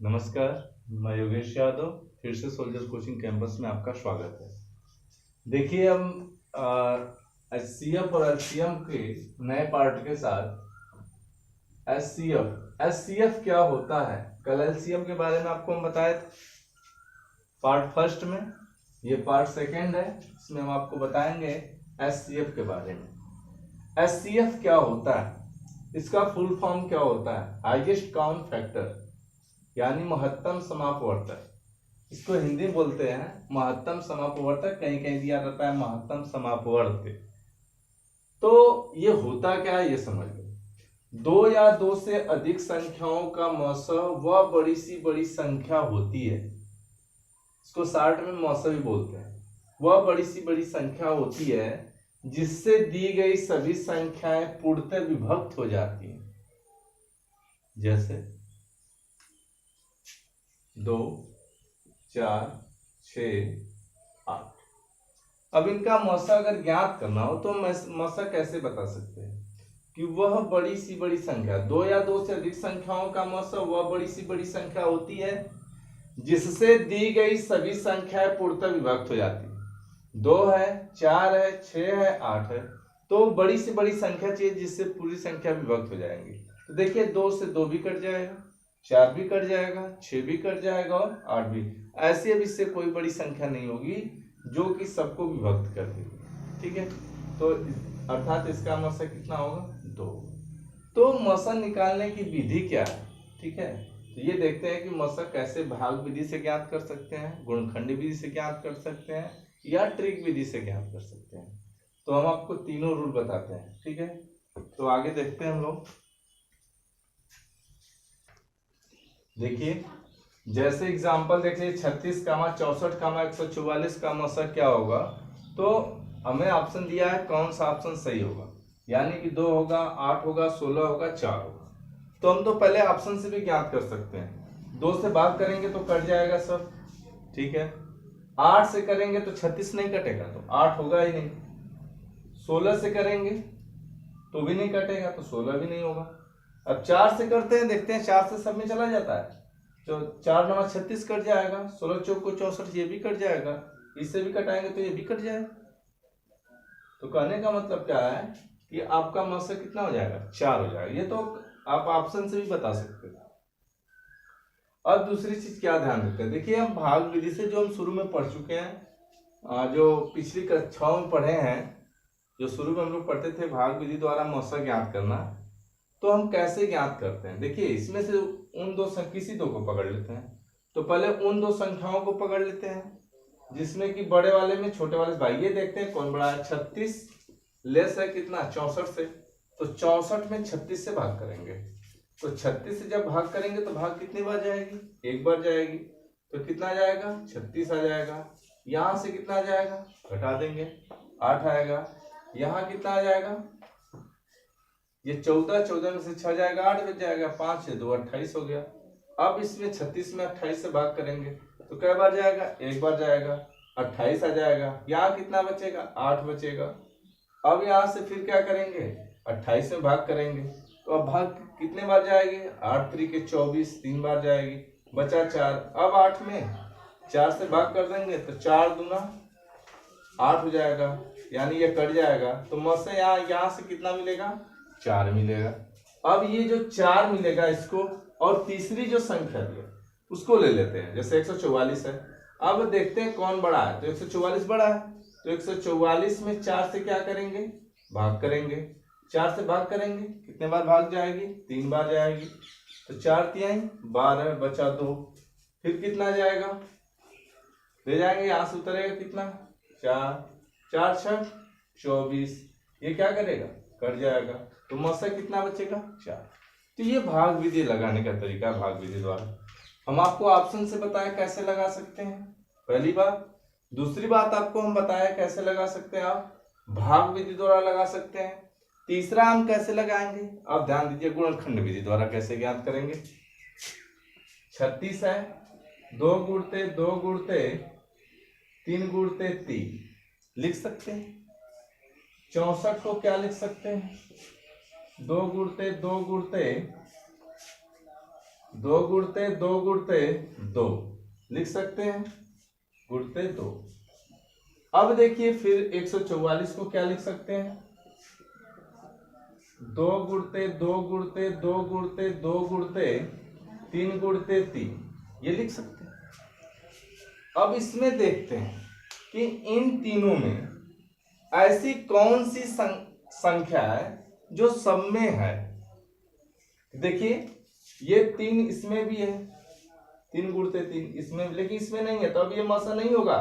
नमस्कार। मैं योगेश यादव फिर से सोल्जर कोचिंग कैंपस में आपका स्वागत है। देखिए हम HCF और LCM के नए पार्ट के साथ एच सी एफ क्या होता है, कल LCM के बारे में आपको हम बताए थे पार्ट फर्स्ट में। ये पार्ट सेकेंड है, इसमें हम आपको बताएंगे HCF के बारे में। HCF क्या होता है, इसका फुल फॉर्म क्या होता है? हाईएस्ट काउंट फैक्टर, यानी महत्तम समापवर्तक। इसको हिंदी में बोलते हैं महत्तम समापवर्तक, कहीं कहीं दिया रहता है महत्तम समापवर्त। तो ये होता क्या है ये समझ लो। दो या दो से अधिक संख्याओं का मौसह वह बड़ी सी बड़ी संख्या होती है, इसको शार्ट में मौसह भी बोलते हैं। वह बड़ी सी बड़ी संख्या होती है जिससे दी गई सभी संख्याएं पूर्णतः विभक्त हो जाती हैं, जैसे 2, 4, 6, 8। अब इनका मौसा अगर ज्ञात करना हो तो मौसा कैसे बता सकते हैं कि वह बड़ी सी बड़ी संख्या, दो या दो से अधिक संख्याओं का मौसा वह बड़ी सी बड़ी संख्या होती है जिससे दी गई सभी संख्याएं पूर्णतः विभक्त हो जाती है। 2 है, 4 है, 6 है, 8 है, तो बड़ी से बड़ी संख्या चाहिए जिससे पूरी संख्या विभक्त हो जाएंगी। तो देखिए 2 से 2 भी कट जाएगा, 4 भी कट जाएगा, 6 भी कट जाएगा और 8 भी। ऐसे अब इससे कोई बड़ी संख्या नहीं होगी जो कि सबको विभक्त कर देगी। ठीक है, तो अर्थात इसका मौसा कितना होगा? 2। तो मौसा निकालने की विधि क्या है? ठीक है, तो ये देखते हैं कि मौसा कैसे भाग विधि से ज्ञात कर सकते हैं, गुणनखंड विधि से ज्ञात कर सकते हैं या ट्रिक विधि से ज्ञात कर सकते हैं। तो हम आपको तीनों रूल बताते हैं। ठीक है, तो आगे देखते हैं हम लोग। देखिए जैसे एग्जांपल देखिए 36, 64, 144 का मौसा क्या होगा। तो हमें ऑप्शन दिया है, कौन सा ऑप्शन सही होगा, यानी कि 2 होगा, 8 होगा, 16 होगा, 4 होगा। तो हम तो पहले ऑप्शन से भी ज्ञात कर सकते हैं। 2 से भाग करेंगे तो कट जाएगा सब, ठीक है। 8 से करेंगे तो 36 नहीं कटेगा, तो 8 होगा ही नहीं। 16 से करेंगे तो भी नहीं कटेगा, तो 16 भी नहीं होगा। अब 4 से करते हैं, देखते हैं 4 से सब में चला जाता है, तो 4 9 36 कट जाएगा, 16 चौक 64, ये भी कट जाएगा, इससे भी कटाएंगे तो ये भी कट जाएगा। तो कहने का मतलब क्या है कि आपका मौसा कितना हो जाएगा? 4 हो जाएगा। ये तो आप ऑप्शन से भी बता सकते हो। अब दूसरी चीज क्या ध्यान देते हैं, देखिए हम भाग विधि से जो हम शुरू में पढ़ चुके हैं, जो पिछली कक्षाओं में पढ़े हैं, जो शुरू में हम लोग पढ़ते थे भाग विधि द्वारा मौसा ज्ञात करना, तो हम कैसे ज्ञात करते हैं? देखिए इसमें से उन दो किसी दो को पकड़ लेते हैं। तो पहले उन दो संख्याओं को पकड़ लेते हैं जिसमें कि बड़े वाले में छोटे वाले से भाई, ये देखते हैं कौन बड़ा है। 36 लेस है कितना? 64 से, तो 64 में 36 से भाग करेंगे। तो 36 से जब भाग करेंगे तो भाग कितनी बार जाएगी? एक बार जाएगी, तो कितना जाएगा? 36 आ जाएगा। यहां से कितना आ जाएगा? घटा देंगे, 8 आएगा। यहाँ कितना आ जाएगा? ये 14, 14 में से 6 जाएगा, 8 बच जाएगा, 5 से 2 28 हो गया। अब इसमें 36 में 28 से भाग करेंगे तो कै बार जाएगा? एक बार जाएगा, 28 आ जाएगा। यहाँ कितना बचेगा? 8 बचेगा। अब यहाँ से फिर क्या करेंगे? 28 में भाग करेंगे, तो अब भाग कितने बार जाएगी? 8 3 24, 3 बार जाएगी, बचा 4। अब 8 में 4 से भाग कर देंगे तो 4 दूना 8 हो जाएगा, यानी ये कट जाएगा। तो मौसा यहाँ से कितना मिलेगा? 4 मिलेगा। अब ये जो 4 मिलेगा इसको, और तीसरी जो संख्या है उसको ले लेते हैं, जैसे 144 है। अब देखते हैं कौन बड़ा है, तो 144 बड़ा है, तो 144 में 4 से क्या करेंगे? भाग करेंगे। 4 से भाग करेंगे, कितने बार भाग जाएगी? 3 बार जाएगी। तो 4 तिहाई 12, बचा 2। फिर कितना जाएगा? ले जाएंगे, यहां से उतरेगा कितना? 4, 4 6 24। ये क्या करेगा? कट जाएगा। तो मौसा कितना बचेगा? 4। तो ये भाग विधि लगाने का तरीका, भाग विधि द्वारा हम आपको ऑप्शन से बताया कैसे लगा सकते हैं, पहली बात। दूसरी बात आपको हम बताया कैसे लगा सकते हैं, आप भाग विधि द्वारा लगा सकते हैं। तीसरा हम कैसे लगाएंगे, आप ध्यान दीजिए, गुणनखंड विधि द्वारा कैसे ज्ञात करेंगे। 36 है, 2 गुणते 2 गुणते 3 गुणते 3 लिख सकते हैं। 64 को क्या लिख सकते हैं? 2 गुणते 2 गुणते दो गुणते दो गुणते दो लिख सकते हैं, गुणते दो। अब देखिए फिर 144 को क्या लिख सकते हैं, दो गुणते दो गुणते दो गुणते दो गुणते तीन गुणते तीन, ये लिख सकते हैं। अब इसमें देखते हैं कि इन तीनों में ऐसी कौन सी संख्या है जो सब में है। देखिए ये तीन इसमें भी है, तीन गुणते तीन इसमें, लेकिन इसमें नहीं है, तो अब ये मसा नहीं होगा।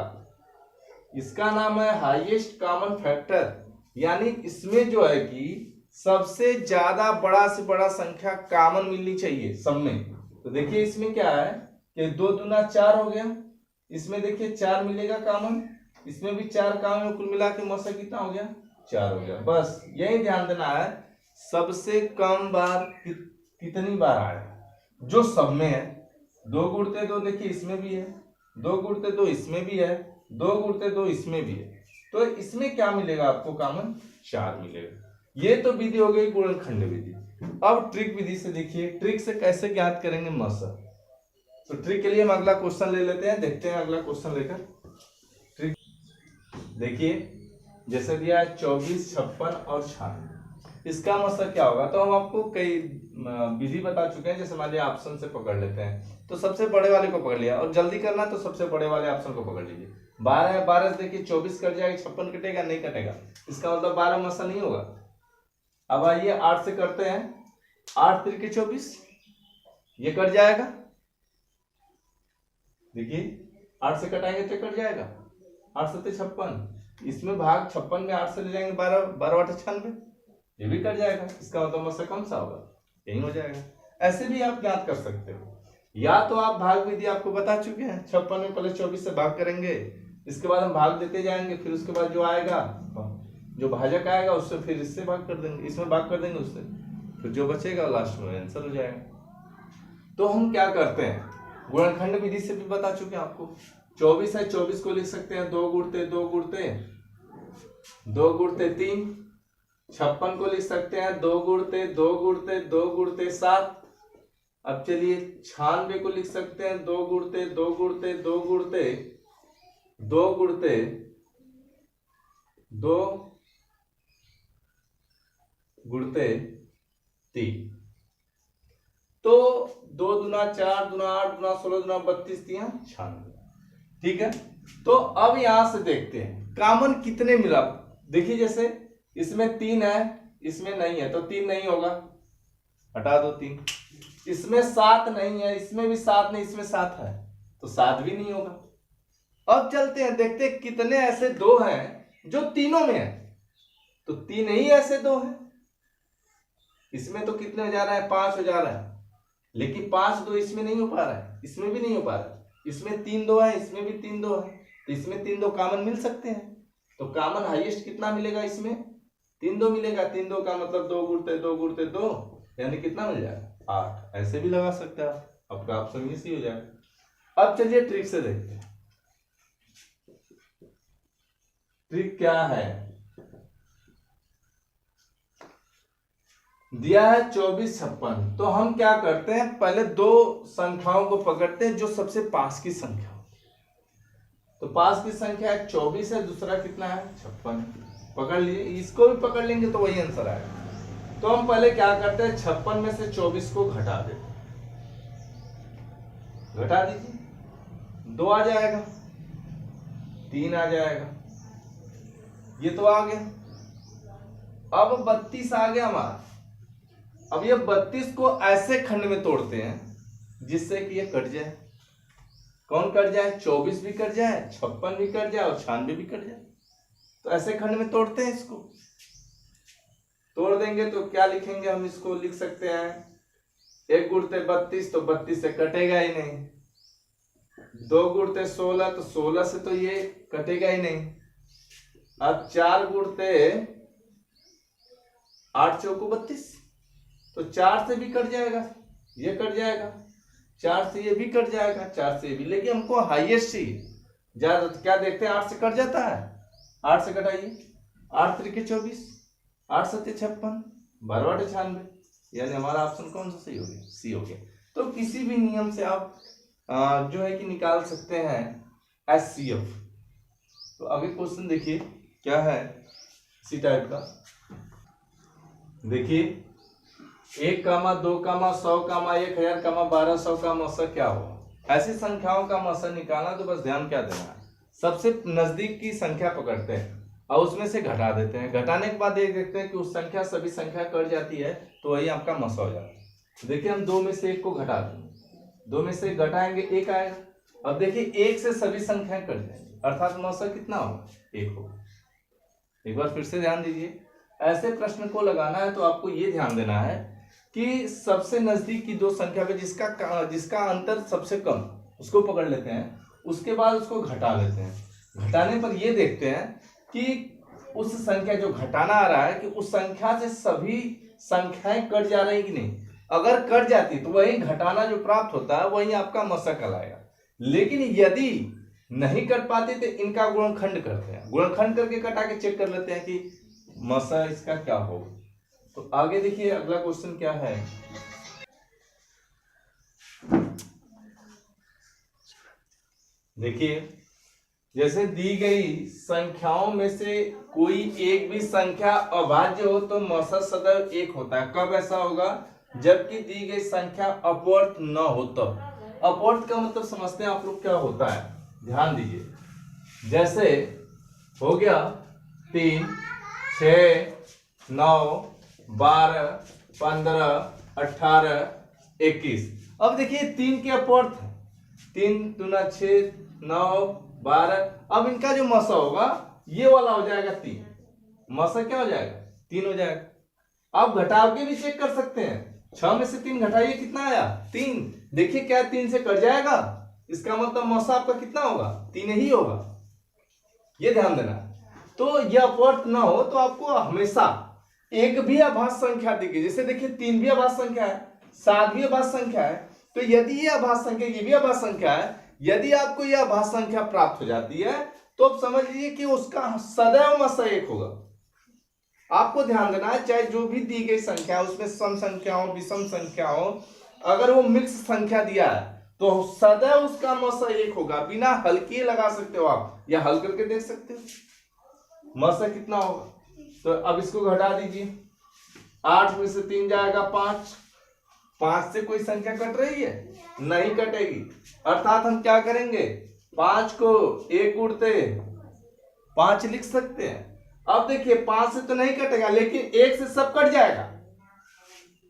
इसका नाम है हाईएस्ट कॉमन फैक्टर, यानी इसमें जो है कि सबसे ज्यादा बड़ा से बड़ा संख्या कॉमन मिलनी चाहिए सब में। तो देखिए इसमें क्या है कि 2 दूना 4 हो गया, इसमें देखिए 4 मिलेगा कॉमन, इसमें भी 4 कॉमन, कुल मिला के मौसा कितना हो गया, 4 हो गया। बस यही ध्यान देना है, सबसे कम बार कितनी बार आया जो सब में है। 2 गुणते 2 देखिए इसमें भी है, 2 गुणते 2 इसमें भी है, 2 गुणते 2 इसमें भी है, तो इसमें क्या मिलेगा आपको कॉमन, 4 मिलेगा। ये तो विधि हो गई गुणनखंड विधि। अब ट्रिक विधि से देखिए, ट्रिक से कैसे ज्ञात करेंगे मसा। तो ट्रिक के लिए हम अगला क्वेश्चन ले लेते हैं, देखते हैं अगला क्वेश्चन लेकर। ट्रिक देखिए जैसे दिया है 24, 56 और 96, इसका मतलब क्या होगा। तो हम आपको कई विधि बता चुके हैं, जैसे मान लिया ऑप्शन से पकड़ लेते हैं, तो सबसे बड़े वाले को पकड़ लिया, और जल्दी करना तो सबसे बड़े वाले ऑप्शन को पकड़ लीजिए। 12 है, 12 से देखिए 24 कट जाएगा, 56 कटेगा, नहीं कटेगा, इसका मतलब 12 मसा नहीं होगा। अब आइए 8 से करते हैं, 8 तिरके 24, ये कट जाएगा। देखिए 8 से कटाएंगे तो कट जाएगा, 8 से 56, इसमें भाग 56 में 8 से ले जाएंगे 12, 12 8 96, ये भी कट जाएगा। इसका मतलब मसा कौन सा होगा, यही हो जाएगा। ऐसे भी आप ज्ञात कर सकते हो, या तो आप भाग विधि आपको बता चुके हैं, 56 में पहले 24 से भाग करेंगे, इसके बाद हम भाग देते जाएंगे, फिर उसके बाद जो आएगा, जो भाजक आएगा उससे फिर इससे भाग कर देंगे, इसमें भाग कर देंगे उससे, फिर जो बचेगा लास्ट में आंसर हो जाएगा। तो हम क्या करते हैं, गुणनखंड विधि से भी बता चुके हैं आपको। 24 है, 24 को लिख सकते हैं 2 गुणते 2 गुणते 2 गुणते 3। 56 को लिख सकते हैं 2 गुणते 2 गुणते 2 गुणते 7। अब चलिए 96 को लिख सकते हैं 2 गुणते 2 गुणते 2 गुणते 2 गुणते 2 गुणते 3। तो 2 दूना 4 दूना 8 दूना 16 दूना 32 96। ठीक है, तो अब यहां से देखते हैं कॉमन कितने मिला। देखिए जैसे इसमें 3 है, इसमें नहीं है, तो 3 नहीं होगा, हटा दो 3। इसमें 7 नहीं है, इसमें भी 7 नहीं, इसमें 7 है, तो 7 भी नहीं होगा। अब चलते हैं देखते हैं कितने ऐसे 2 हैं जो तीनों में है। तो 3 ही ऐसे 2 हैं, इसमें तो कितने हो जा रहा है, 5 हो जा रहा है, लेकिन 5 2 इसमें नहीं हो पा रहा है, इसमें भी नहीं हो पा रहा है। इसमें 3 2 है, इसमें भी 3 2 है, तो इसमें 3 2 कॉमन मिल सकते हैं। तो कॉमन हाईएस्ट कितना मिलेगा, इसमें 3 2 मिलेगा। 3 2 का मतलब 2 गुणते 2 गुणते 2, यानी कितना मिल जाएगा, 8। ऐसे भी लगा सकते हैं आप, आपका ऑप्शन इसी हो जाएगा। अब चलिए ट्रिक से देखते हैं, ट्रिक क्या है। दिया है 24 56, तो हम क्या करते हैं, पहले 2 संख्याओं को पकड़ते हैं जो सबसे पास की संख्या हो। तो पास की संख्या 24 है, दूसरा कितना है 56, पकड़ लीजिए, इसको भी पकड़ लेंगे तो वही आंसर आएगा। तो हम पहले क्या करते हैं, 56 में से 24 को घटा देते हैं, घटा दीजिए, 2 आ जाएगा, 3 आ जाएगा, ये तो आ गया। अब 32 आ गया हमारा। अब ये 32 को ऐसे खंड में तोड़ते हैं जिससे कि ये कट जाए। कौन कट जाए, 24 भी कट जाए, 56 भी कट जाए और 96 भी कट जाए। तो ऐसे खंड में तोड़ते हैं, इसको तोड़ देंगे तो क्या लिखेंगे हम, इसको लिख सकते हैं 1 गुणते 32, तो 32 से कटेगा ही नहीं। 2 गुणते 16, तो 16 से तो ये कटेगा ही नहीं। अब 4 गुणते 8 चौको 32, तो 4 से भी कट जाएगा, ये कट जाएगा, 4 से ये भी कट जाएगा, 4 से ये भी, लेकिन हमको हाईएस्ट चाहिए। ज्यादा क्या देखते हैं, 8 से कट जाता है, 8 से कटाइए, 8 त्रिके 24, 8 सत्ते 56, 12 8 96, यानी हमारा ऑप्शन कौन सा सही हो गया, सी हो गया। तो किसी भी नियम से आप जो है कि निकाल सकते हैं HCF। तो आगे क्वेश्चन देखिए क्या है इसी टाइप का। देखिए 1, 2, 100, 1000, 1200 का मौसक क्या होगा। ऐसी संख्याओं का मौसक निकालना, तो बस ध्यान क्या देना है, सबसे नजदीक की संख्या पकड़ते हैं और उसमें से घटा देते हैं। घटाने के बाद ये देखते हैं कि उस संख्या सभी संख्या कट जाती है, तो वही आपका मौसक हो जाता है। देखिए हम 2 में से 1 को घटा देंगे, 2 में से घटाएंगे 1 आएगा। अब देखिए 1 से सभी संख्याएं कट जाएंगी, अर्थात मौसक कितना होगा, 1 होगा। एक बार फिर से ध्यान दीजिए, ऐसे प्रश्न को लगाना है तो आपको ये ध्यान देना है कि सबसे नजदीक की 2 संख्या पे जिसका अंतर सबसे कम, उसको पकड़ लेते हैं, उसके बाद उसको घटा लेते हैं। घटाने पर ये देखते हैं कि उस संख्या जो घटाना आ रहा है कि उस संख्या से सभी संख्याएं कट जा रही कि नहीं। अगर कट जाती तो वही घटाना जो प्राप्त होता है वही आपका मौसक कहलाएगा। लेकिन यदि नहीं कट पाते तो इनका गुणनखंड करते हैं, गुणनखंड करके कटा के चेक कर लेते हैं कि मौसक इसका क्या होगा। तो आगे देखिए अगला क्वेश्चन क्या है। देखिए जैसे दी गई संख्याओं में से कोई एक भी संख्या अभाज्य हो तो मौसक सदैव 1 होता है। कब ऐसा होगा, जबकि दी गई संख्या अपवर्त न हो तब। अपवर्त का मतलब समझते हैं आप लोग क्या होता है, ध्यान दीजिए। जैसे हो गया 3, 6, 9, 12, 15, 18, 21। अब देखिए 3 के अपवर्त है, 3 दूना 6, 9, 12। अब इनका जो मौसक होगा ये वाला हो जाएगा 3। मौसक क्या हो जाएगा, 3 हो जाएगा। आप घटाव के भी चेक कर सकते हैं, 6 में से 3 घटाइए, कितना आया, 3। देखिए क्या 3 से कट जाएगा, इसका मतलब मौसक आपका कितना होगा, 3 ही होगा। ये ध्यान देना। तो यह अपवर्त ना हो तो आपको हमेशा एक भी अभाज्य संख्या दिखे। जैसे देखिए 3 भी अभाज्य संख्या है, 7 भी अभाज्य संख्या है। तो यदि ये अभाज्य संख्या, ये भी अभाज्य संख्या है, यदि आपको यह अभाज्य संख्या प्राप्त हो जाती है तो आप समझ लीजिए कि उसका सदैव मौसक 1 होगा। आपको ध्यान देना है, चाहे जो भी दी गई संख्या उसमें सम संख्या हो, विषम संख्या हो, अगर वो मिक्स संख्या दिया है तो सदैव उसका मौसक 1 होगा। बिना हल किए लगा सकते हो आप, या हल करके देख सकते हो मौसक कितना होगा। तो अब इसको घटा दीजिए, 8 में से 3 जाएगा 5। 5 से कोई संख्या कट रही है, नहीं कटेगी। अर्थात हम क्या करेंगे, 5 को 1 उड़ते 5 लिख सकते हैं। अब देखिए 5 से तो नहीं कटेगा, लेकिन 1 से सब कट जाएगा।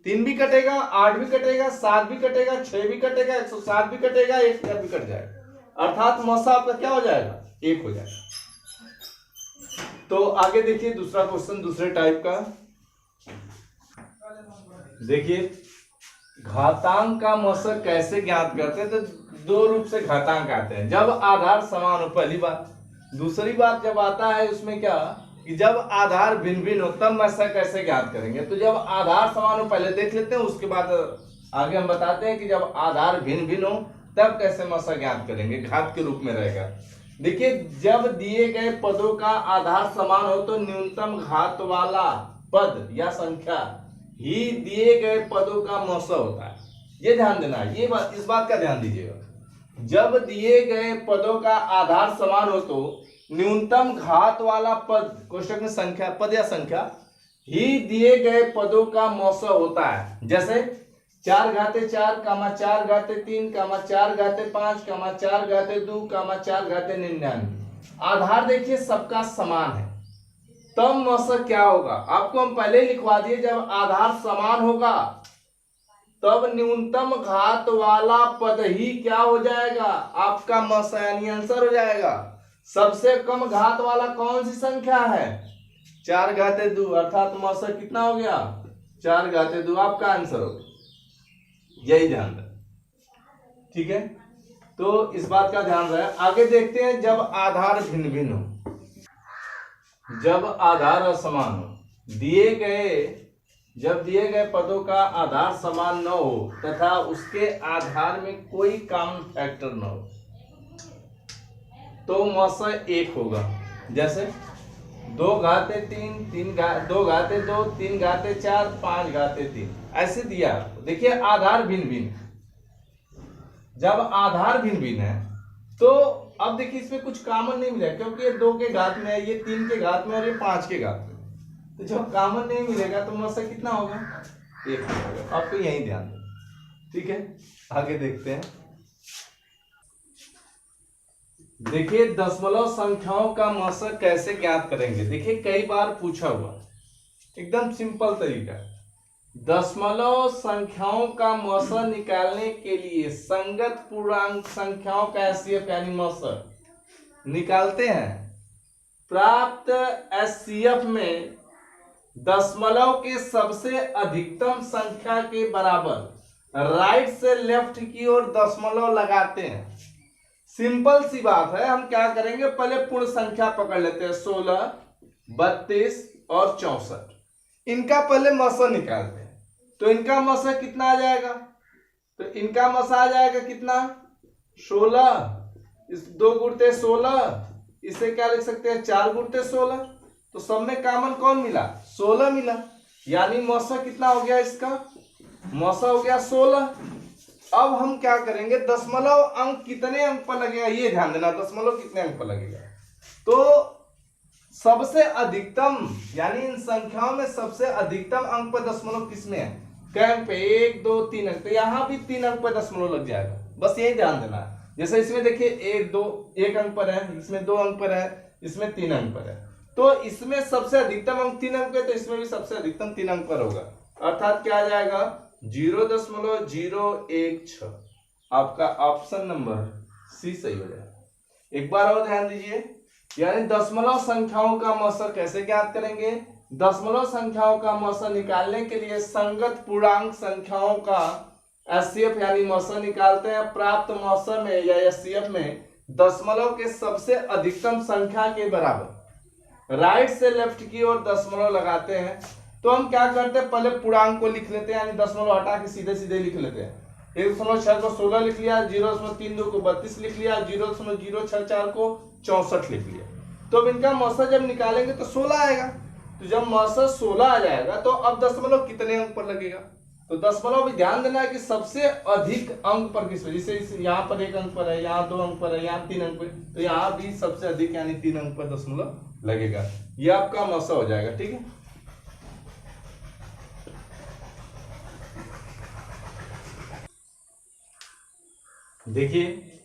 3 भी कटेगा, 8 भी कटेगा, 7 भी कटेगा, 6 भी कटेगा, 107 भी कटेगा, 1000 भी कट जाएगा। अर्थात मौसक आपका क्या हो जाएगा, 1 हो जाएगा। तो आगे देखिए दूसरा क्वेश्चन दूसरे टाइप का। देखिए घातांक का मौसक कैसे ज्ञात करते हैं, तो 2 रूप से घातांक आते हैं। जब आधार समान हो, पहली बात। दूसरी बात जब आता है उसमें क्या कि जब आधार भिन्न भिन्न हो तब मौसक कैसे ज्ञात करेंगे। तो जब आधार समान हो पहले देख लेते हैं, उसके बाद आगे हम बताते हैं कि जब आधार भिन्न भिन्न हो तब कैसे मौसक ज्ञात करेंगे, घात के रूप में रहेगा। देखिए जब दिए गए पदों का आधार समान हो तो न्यूनतम घात वाला पद या संख्या ही दिए गए पदों का मौसक होता है। ये ध्यान देना है, ये बात, इस बात का ध्यान दीजिएगा। जब दिए गए पदों का आधार समान हो तो न्यूनतम घात वाला पद, कोष्टक में संख्या, पद या संख्या ही दिए गए पदों का मौसक होता है। जैसे 4 घाते 4, 4 घाते 3, 4 घाते 5, 4 घाते 2, 4 घाते 99। आधार देखिए सबका समान है, तब मौसक क्या होगा आपको हम पहले लिखवा दिए। जब आधार समान होगा तब न्यूनतम घात वाला पद ही क्या हो जाएगा, आपका मौसक यानी आंसर हो जाएगा। सबसे कम घात वाला कौन सी संख्या है, 4 घाते 2, अर्थात मौसक कितना हो गया, 4 घाते 2 आपका आंसर हो गया। यही ध्यान रहे, ठीक है। तो इस बात का ध्यान रहे। आगे देखते हैं जब आधार भिन्न भिन्न हो, जब आधार असमान हो, जब दिए गए पदों का आधार समान न हो तथा उसके आधार में कोई कॉमन फैक्टर न हो तो मौसक 1 होगा। जैसे 2 घाते 3, 2 घाते 2, 3 घाते 4, 5 घाते 3, ऐसे दिया। देखिए आधार भिन्न भिन्न, जब आधार भिन्न भिन्न है तो अब देखिए इसमें कुछ कॉमन नहीं मिलेगा, क्योंकि ये 2 के घात में है, ये 3 के घात में और ये 5 के घात में। तो जब कॉमन नहीं मिलेगा तो मसा कितना होगा, 1 होगा। आपको यही ध्यान दें, ठीक है। आगे देखते हैं। देखिए दशमलव संख्याओं का मसा कैसे ज्ञात करेंगे। देखिए कई बार पूछा हुआ, एकदम सिंपल तरीका। दशमलव संख्याओं का मसा निकालने के लिए संगत पूर्णांक संख्याओं का एचसीएफ यानी मसा निकालते हैं। प्राप्त एचसीएफ में दशमलव के सबसे अधिकतम संख्या के बराबर राइट से लेफ्ट की ओर दशमलव लगाते हैं। सिंपल सी बात है। हम क्या करेंगे, पहले पूर्ण संख्या पकड़ लेते हैं, 16, 32 और 64। इनका पहले मसा निकालते हैं। तो इनका मसा कितना आ जाएगा, तो इनका मसा आ जाएगा कितना, 16। इस 2 गुणते 16, इसे क्या लिख सकते हैं, 4 गुणते 16। तो सब में कॉमन कौन मिला, 16 मिला। यानी मसा कितना हो गया, इसका मसा हो गया 16। अब हम क्या करेंगे, दशमलव अंक कितने अंक पर लगेगा ये ध्यान देना। दशमलव कितने अंक पर लगेगा, तो सबसे अधिकतम यानी इन संख्याओं में सबसे अधिकतम अंक पर दशमलव किसमें है, अंक पे 1, 2, 3 अंक। तो यहां भी 3 अंक पर दशमलव लग जाएगा, बस यही ध्यान देना है। जैसे इसमें देखिए 1 अंक पर है, इसमें 2 अंक पर है, इसमें 3 अंक पर है। तो इसमें सबसे अधिकतम अंक 3 अंक पे, तो इसमें भी सबसे अधिकतम 3 अंक पर होगा। अर्थात क्या आ जाएगा, 0.016। आपका ऑप्शन नंबर सी सही हो जाएगा। एक बार और ध्यान दीजिए, यानी दशमलव संख्याओं का मसा कैसे ज्ञात करेंगे। दशमलव संख्याओं का मसा निकालने के लिए संगत पूर्णांक संख्याओं का एचसीएफ यानी मसा निकालते हैं। प्राप्त मसा में या एचसीएफ में दशमलव के सबसे अधिकतम संख्या के बराबर राइट से लेफ्ट की ओर दशमलव लगाते हैं। तो हम क्या करते हैं, पहले पूर्णांक को लिख लेते हैं, यानी दशमलव हटा के सीधे सीधे लिख लेते हैं। 1.6 को 16 लिख लिया, 0.32 को 32 लिख लिया, 0.064 को 64 लिख लिया। तो अब इनका मसा जब निकालेंगे तो 16 आएगा। तो जब मसा 16 आ जाएगा तो अब दशमलव कितने अंक पर लगेगा, तो दशमलव भी ध्यान देना है कि सबसे अधिक अंक पर किस, जैसे यहाँ पर 1 अंक पर है, यहाँ 2 अंक पर है, यहाँ 3 अंक पर, तो यहाँ भी सबसे अधिक यानी 3 अंक पर दशमलव लगेगा। यह आपका मसा हो जाएगा, ठीक है। देखिए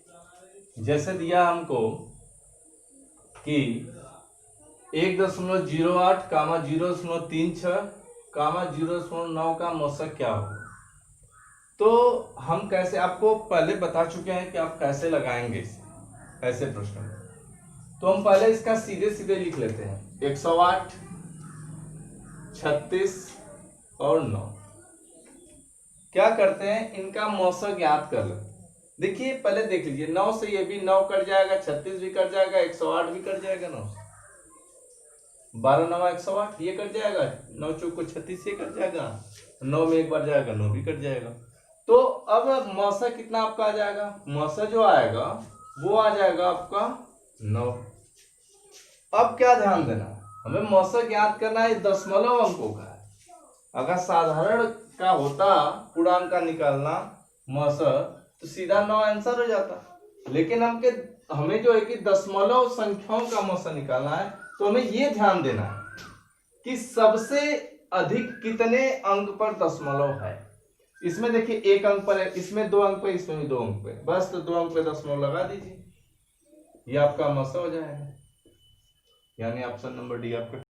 जैसे दिया हमको कि 1.08 कामा 0.36 कामा 0.9 का मसा क्या होगा। तो हम कैसे, आपको पहले बता चुके हैं कि आप कैसे लगाएंगे ऐसे प्रश्न। तो हम पहले इसका सीधे सीधे लिख लेते हैं, 108, 36 और 9। क्या करते हैं, इनका मसा ज्ञात कर लेते हैं। देखिए पहले देख लीजिए, 9 से ये भी 9 कट जाएगा, 36 भी कट जाएगा, 108 भी कट जाएगा, 9 12 9 108 ये कट जाएगा, 9 चौक को 36 ये कट जाएगा, 9 में एक बार जाएगा, 9 भी कट जाएगा। तो अब मसा कितना आपका आ जाएगा, मसा जो आएगा वो आ जाएगा आपका 9। अब क्या ध्यान देना, हमें मसा ज्ञात करना है दशमलव अंकों का। अगर साधारण का होता पूर्णांक का निकालना मसा तो सीधा 9 आंसर हो जाता, लेकिन हमें जो है कि दशमलव संख्याओं का मसा निकालना है। तो हमें ये ध्यान देना है कि सबसे अधिक कितने अंक पर दशमलव है। इसमें देखिए 1 अंक पर है, इसमें 2 अंक पे, इसमें भी 2 अंक पे, बस तो 2 अंक पे दशमलव लगा दीजिए, ये आपका मसा हो जाएगा। यानी ऑप्शन नंबर डी आपका